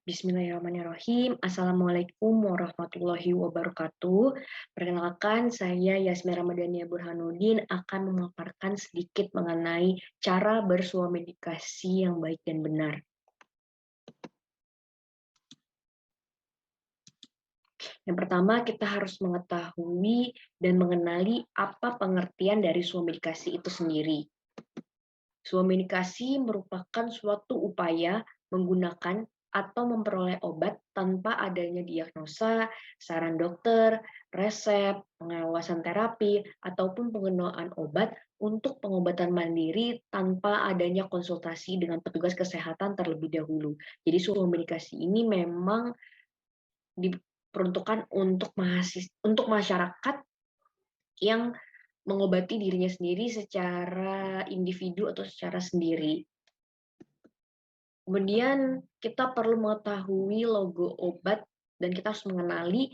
Bismillahirrahmanirrahim. Assalamualaikum warahmatullahi wabarakatuh. Perkenalkan, saya Yasmi Ramadhania Burhanuddin akan memaparkan sedikit mengenai cara bersuami medikasi yang baik dan benar. Yang pertama, kita harus mengetahui dan mengenali apa pengertian dari suami medikasi itu sendiri. Suami medikasi merupakan suatu upaya menggunakan atau memperoleh obat tanpa adanya diagnosa, saran dokter, resep, pengawasan terapi, ataupun pengenalan obat untuk pengobatan mandiri tanpa adanya konsultasi dengan petugas kesehatan terlebih dahulu. Jadi suami medikasi ini memang diperuntukkan untuk masyarakat yang mengobati dirinya sendiri secara individu atau secara sendiri. Kemudian kita perlu mengetahui logo obat dan kita harus mengenali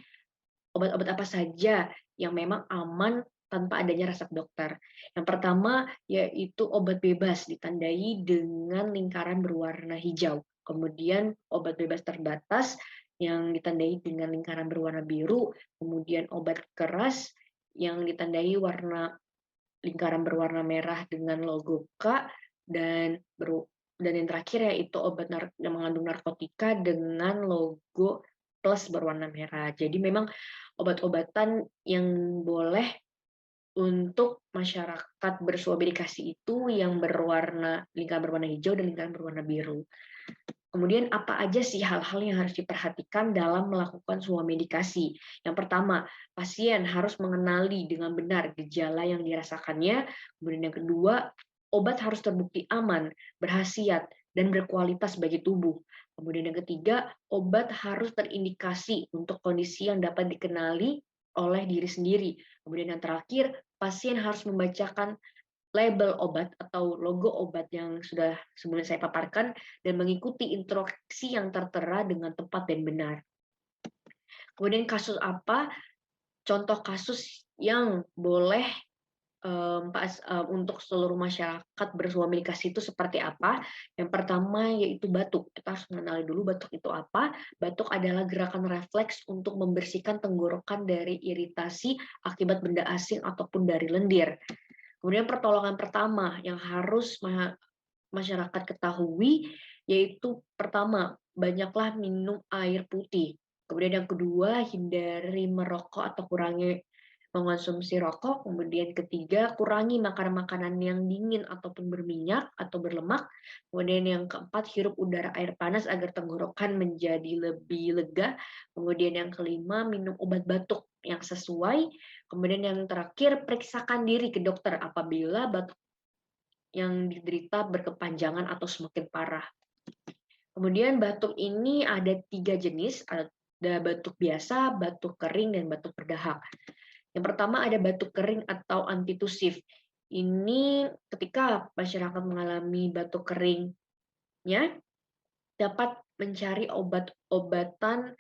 obat-obat apa saja yang memang aman tanpa adanya resep dokter. Yang pertama yaitu obat bebas ditandai dengan lingkaran berwarna hijau. Kemudian obat bebas terbatas yang ditandai dengan lingkaran berwarna biru. Kemudian obat keras yang ditandai lingkaran berwarna merah dengan logo K, dan yang terakhir yaitu obat yang mengandung narkotika dengan logo plus berwarna merah. Jadi memang obat-obatan yang boleh untuk masyarakat bersuami medikasi itu yang lingkaran berwarna hijau dan lingkaran berwarna biru. Kemudian apa aja sih hal-hal yang harus diperhatikan dalam melakukan suami medikasi? Yang pertama, pasien harus mengenali dengan benar gejala yang dirasakannya. Kemudian yang kedua, obat harus terbukti aman, berkhasiat, dan berkualitas bagi tubuh. Kemudian yang ketiga, obat harus terindikasi untuk kondisi yang dapat dikenali oleh diri sendiri. Kemudian yang terakhir, pasien harus membacakan label obat atau logo obat yang sudah sebelumnya saya paparkan dan mengikuti instruksi yang tertera dengan tepat dan benar. Kemudian kasus apa? Contoh kasus yang boleh untuk seluruh masyarakat bersuami medikasi itu seperti apa? Yang pertama yaitu batuk. Kita harus mengenali dulu batuk itu apa. Batuk adalah gerakan refleks untuk membersihkan tenggorokan dari iritasi akibat benda asing ataupun dari lendir. Kemudian pertolongan pertama yang harus masyarakat ketahui yaitu pertama, banyaklah minum air putih. Kemudian yang kedua, hindari merokok atau kurangi mengonsumsi rokok. Kemudian ketiga, kurangi makan makanan yang dingin ataupun berminyak atau berlemak. Kemudian yang keempat, hirup udara air panas agar tenggorokan menjadi lebih lega. Kemudian yang kelima, minum obat batuk yang sesuai. Kemudian yang terakhir, periksakan diri ke dokter apabila batuk yang diderita berkepanjangan atau semakin parah. Kemudian batuk ini ada 3 jenis, ada batuk biasa, batuk kering, dan batuk berdahak. Yang pertama ada batuk kering atau antitusif. Ini ketika masyarakat mengalami batuk keringnya, dapat mencari obat-obatan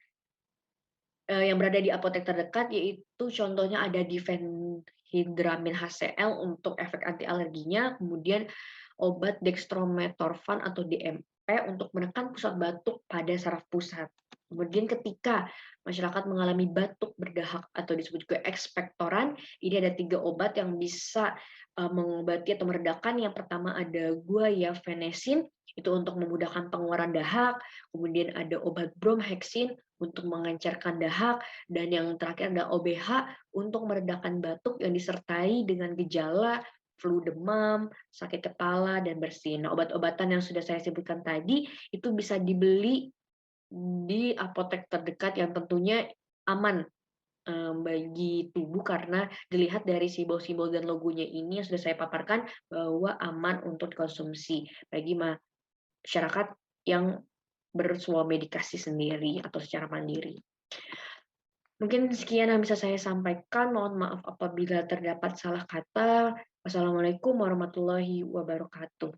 yang berada di apotek terdekat, yaitu contohnya ada difenhidramine HCl untuk efek anti alerginya, kemudian obat dextromethorphan atau DMP untuk menekan pusat batuk pada saraf pusat. Kemudian ketika masyarakat mengalami batuk berdahak atau disebut juga ekspektoran, ini ada 3 obat yang bisa mengobati atau meredakan. Yang pertama ada guaifenesin, itu untuk memudahkan pengeluaran dahak, kemudian ada obat bromhexin untuk mengencerkan dahak, dan yang terakhir ada OBH untuk meredakan batuk yang disertai dengan gejala flu demam, sakit kepala, dan bersin. Nah, obat-obatan yang sudah saya sebutkan tadi itu bisa dibeli di apotek terdekat yang tentunya aman bagi tubuh karena dilihat dari simbol-simbol dan logonya ini yang sudah saya paparkan bahwa aman untuk dikonsumsi bagi masyarakat yang bersuami medikasi sendiri atau secara mandiri. Mungkin sekian yang bisa saya sampaikan. Mohon maaf apabila terdapat salah kata. Wassalamualaikum warahmatullahi wabarakatuh.